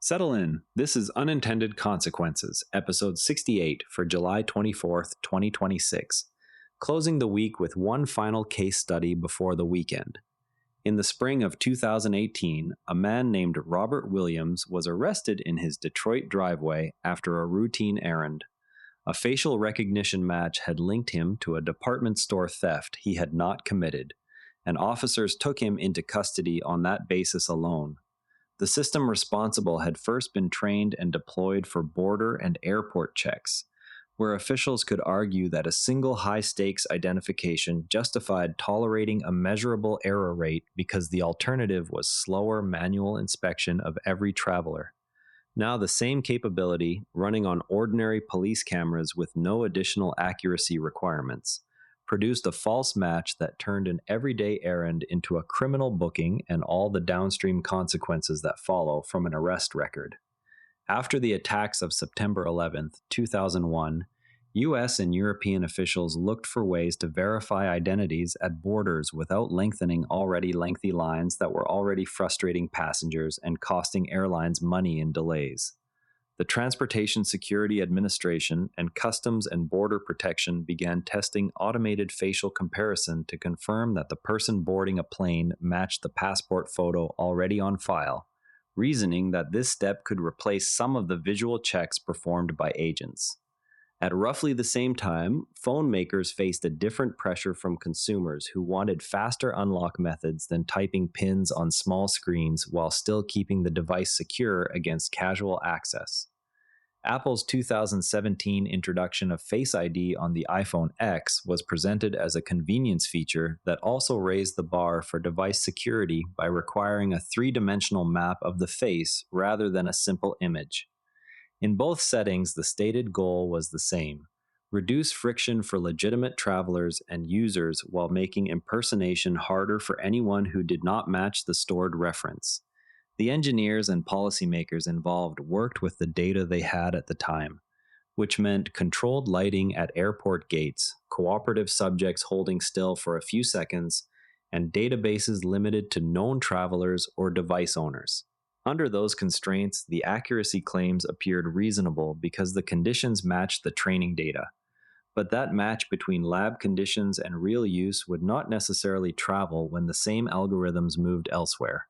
Settle in. This is Unintended Consequences, episode 68 for July 24th, 2026, closing the week with one final case study before the weekend. In the spring of 2018, a man named Robert Williams was arrested in his Detroit driveway after a routine errand. A facial recognition match had linked him to a department store theft he had not committed, and officers took him into custody on that basis alone. The system responsible had first been trained and deployed for border and airport checks, where officials could argue that a single high-stakes identification justified tolerating a measurable error rate because the alternative was slower manual inspection of every traveler. Now the same capability, running on ordinary police cameras with no additional accuracy requirements, produced a false match that turned an everyday errand into a criminal booking and all the downstream consequences that follow from an arrest record. After the attacks of September 11th, 2001, US and European officials looked for ways to verify identities at borders without lengthening already lengthy lines that were already frustrating passengers and costing airlines money in delays. The Transportation Security Administration and Customs and Border Protection began testing automated facial comparison to confirm that the person boarding a plane matched the passport photo already on file, reasoning that this step could replace some of the visual checks performed by agents. At roughly the same time, phone makers faced a different pressure from consumers who wanted faster unlock methods than typing pins on small screens while still keeping the device secure against casual access. Apple's 2017 introduction of Face ID on the iPhone X was presented as a convenience feature that also raised the bar for device security by requiring a three-dimensional map of the face rather than a simple image. In both settings, the stated goal was the same: reduce friction for legitimate travelers and users while making impersonation harder for anyone who did not match the stored reference. The engineers and policymakers involved worked with the data they had at the time, which meant controlled lighting at airport gates, cooperative subjects holding still for a few seconds, and databases limited to known travelers or device owners. Under those constraints, the accuracy claims appeared reasonable because the conditions matched the training data. But that match between lab conditions and real use would not necessarily travel when the same algorithms moved elsewhere.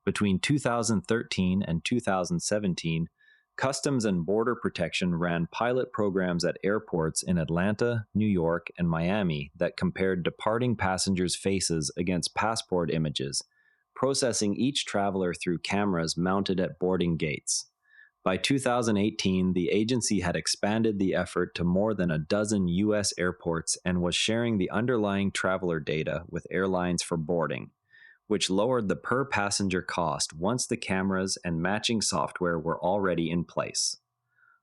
Between 2013 and 2017, Customs and Border Protection ran pilot programs at airports in Atlanta, New York, and Miami that compared departing passengers' faces against passport images, processing each traveler through cameras mounted at boarding gates. By 2018, the agency had expanded the effort to more than a dozen U.S. airports and was sharing the underlying traveler data with airlines for boarding, which lowered the per-passenger cost once the cameras and matching software were already in place.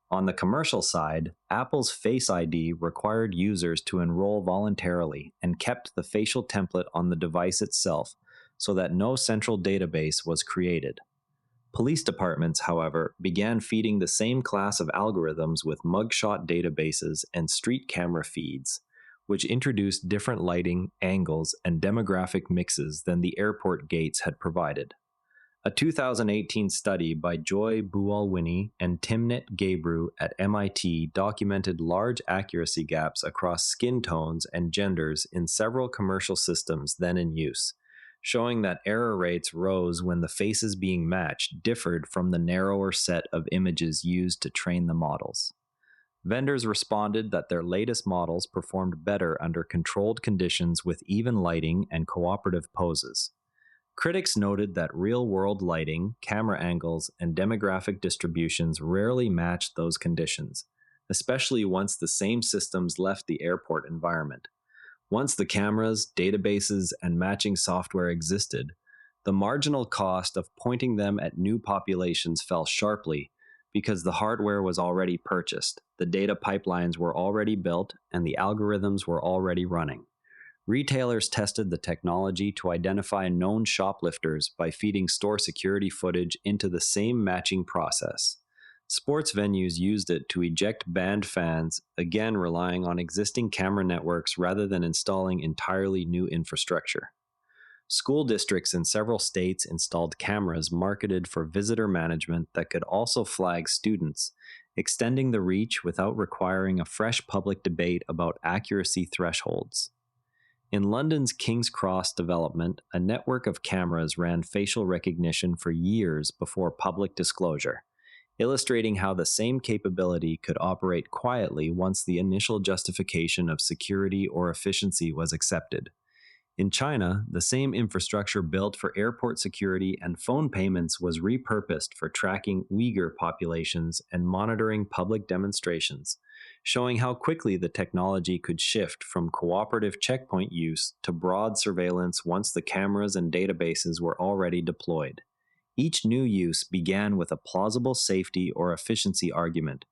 On the commercial side, Apple's Face ID required users to enroll voluntarily and kept the facial template on the device itself, so that no central database was created. Police departments, however, began feeding the same class of algorithms with mugshot databases and street camera feeds, which introduced different lighting, angles, and demographic mixes than the airport gates had provided. A 2018 study by Joy Buolwini and Timnit Gebru at MIT documented large accuracy gaps across skin tones and genders in several commercial systems then in use, showing that error rates rose when the faces being matched differed from the narrower set of images used to train the models. Vendors responded that their latest models performed better under controlled conditions with even lighting and cooperative poses. Critics noted that real-world lighting, camera angles, and demographic distributions rarely matched those conditions, especially once the same systems left the airport environment. Once the cameras, databases, and matching software existed, the marginal cost of pointing them at new populations fell sharply because the hardware was already purchased, the data pipelines were already built, and the algorithms were already running. Retailers tested the technology to identify known shoplifters by feeding store security footage into the same matching process. Sports venues used it to eject banned fans, again relying on existing camera networks rather than installing entirely new infrastructure. School districts in several states installed cameras marketed for visitor management that could also flag students, extending the reach without requiring a fresh public debate about accuracy thresholds. In London's King's Cross development, a network of cameras ran facial recognition for years before public disclosure, illustrating how the same capability could operate quietly once the initial justification of security or efficiency was accepted. In China, the same infrastructure built for airport security and phone payments was repurposed for tracking Uyghur populations and monitoring public demonstrations, showing how quickly the technology could shift from cooperative checkpoint use to broad surveillance once the cameras and databases were already deployed. Each new use began with a plausible safety or efficiency argument,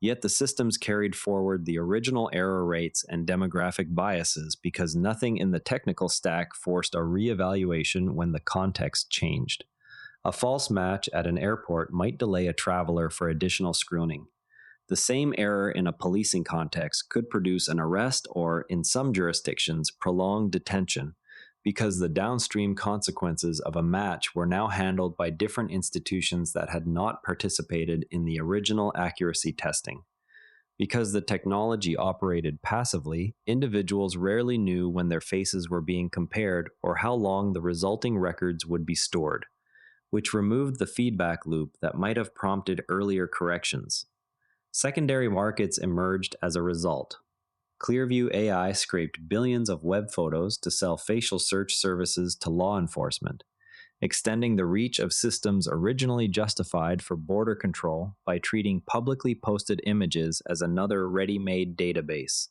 yet the systems carried forward the original error rates and demographic biases because nothing in the technical stack forced a re-evaluation when the context changed. A false match at an airport might delay a traveler for additional screening. The same error in a policing context could produce an arrest or, in some jurisdictions, prolonged detention, because the downstream consequences of a match were now handled by different institutions that had not participated in the original accuracy testing. Because the technology operated passively, individuals rarely knew when their faces were being compared or how long the resulting records would be stored, which removed the feedback loop that might have prompted earlier corrections. Secondary markets emerged as a result. Clearview AI scraped billions of web photos to sell facial search services to law enforcement, extending the reach of systems originally justified for border control by treating publicly posted images as another ready-made database.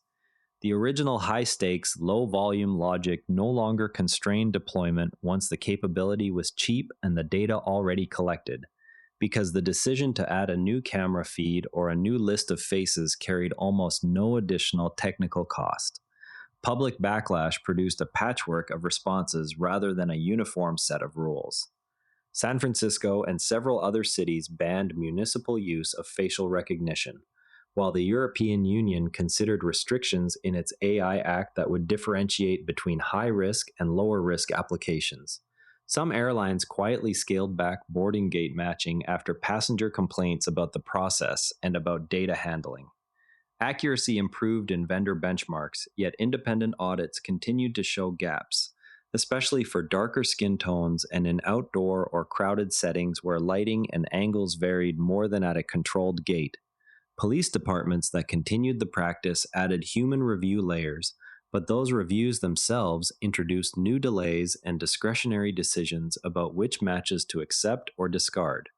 The original high-stakes, low-volume logic no longer constrained deployment once the capability was cheap and the data already collected, because the decision to add a new camera feed or a new list of faces carried almost no additional technical cost. Public backlash produced a patchwork of responses rather than a uniform set of rules. San Francisco and several other cities banned municipal use of facial recognition, while the European Union considered restrictions in its AI Act that would differentiate between high-risk and lower-risk applications. Some airlines quietly scaled back boarding gate matching after passenger complaints about the process and about data handling. Accuracy improved in vendor benchmarks, yet independent audits continued to show gaps, especially for darker skin tones and in outdoor or crowded settings where lighting and angles varied more than at a controlled gate. Police departments that continued the practice added human review layers, but those reviews themselves introduced new delays and discretionary decisions about which matches to accept or discard.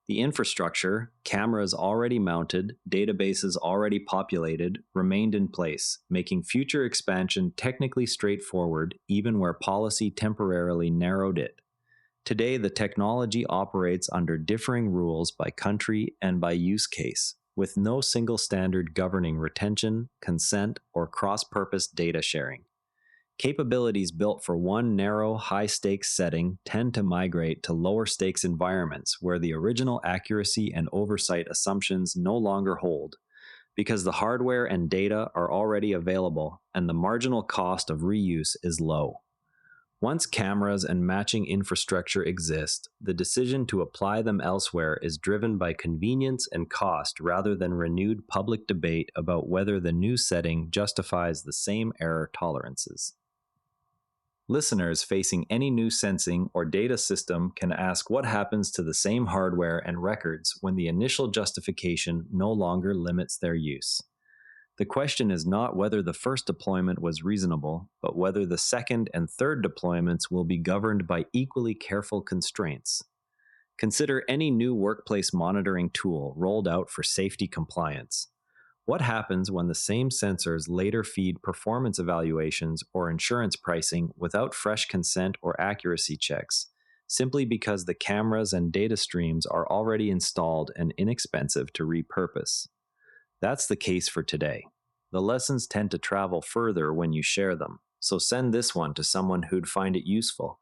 The infrastructure, cameras already mounted, databases already populated, remained in place, making future expansion technically straightforward even where policy temporarily narrowed it. Today, the technology operates under differing rules by country and by use case, with no single standard governing retention, consent, or cross-purpose data sharing. Capabilities built for one narrow, high-stakes setting tend to migrate to lower-stakes environments where the original accuracy and oversight assumptions no longer hold, because the hardware and data are already available and the marginal cost of reuse is low. Once cameras and matching infrastructure exist, the decision to apply them elsewhere is driven by convenience and cost rather than renewed public debate about whether the new setting justifies the same error tolerances. Listeners facing any new sensing or data system can ask what happens to the same hardware and records when the initial justification no longer limits their use. The question is not whether the first deployment was reasonable, but whether the second and third deployments will be governed by equally careful constraints. Consider any new workplace monitoring tool rolled out for safety compliance. What happens when the same sensors later feed performance evaluations or insurance pricing without fresh consent or accuracy checks, simply because the cameras and data streams are already installed and inexpensive to repurpose? That's the case for today. The lessons tend to travel further when you share them, so send this one to someone who'd find it useful,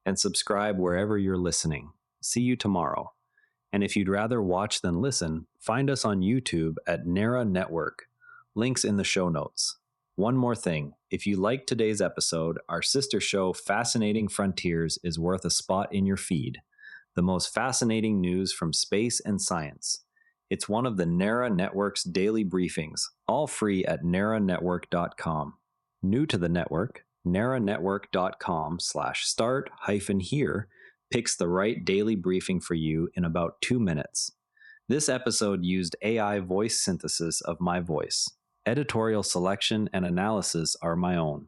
and subscribe wherever you're listening. See you tomorrow. And if you'd rather watch than listen, find us on YouTube at Nera Network. Links in the show notes. One more thing. If you liked today's episode, our sister show Fascinating Frontiers is worth a spot in your feed. The most fascinating news from space and science. It's one of the NARA Network's daily briefings, all free at naranetwork.com. New to the network, naranetwork.com/start-here picks the right daily briefing for you in about 2 minutes. This episode used AI voice synthesis of my voice. Editorial selection and analysis are my own.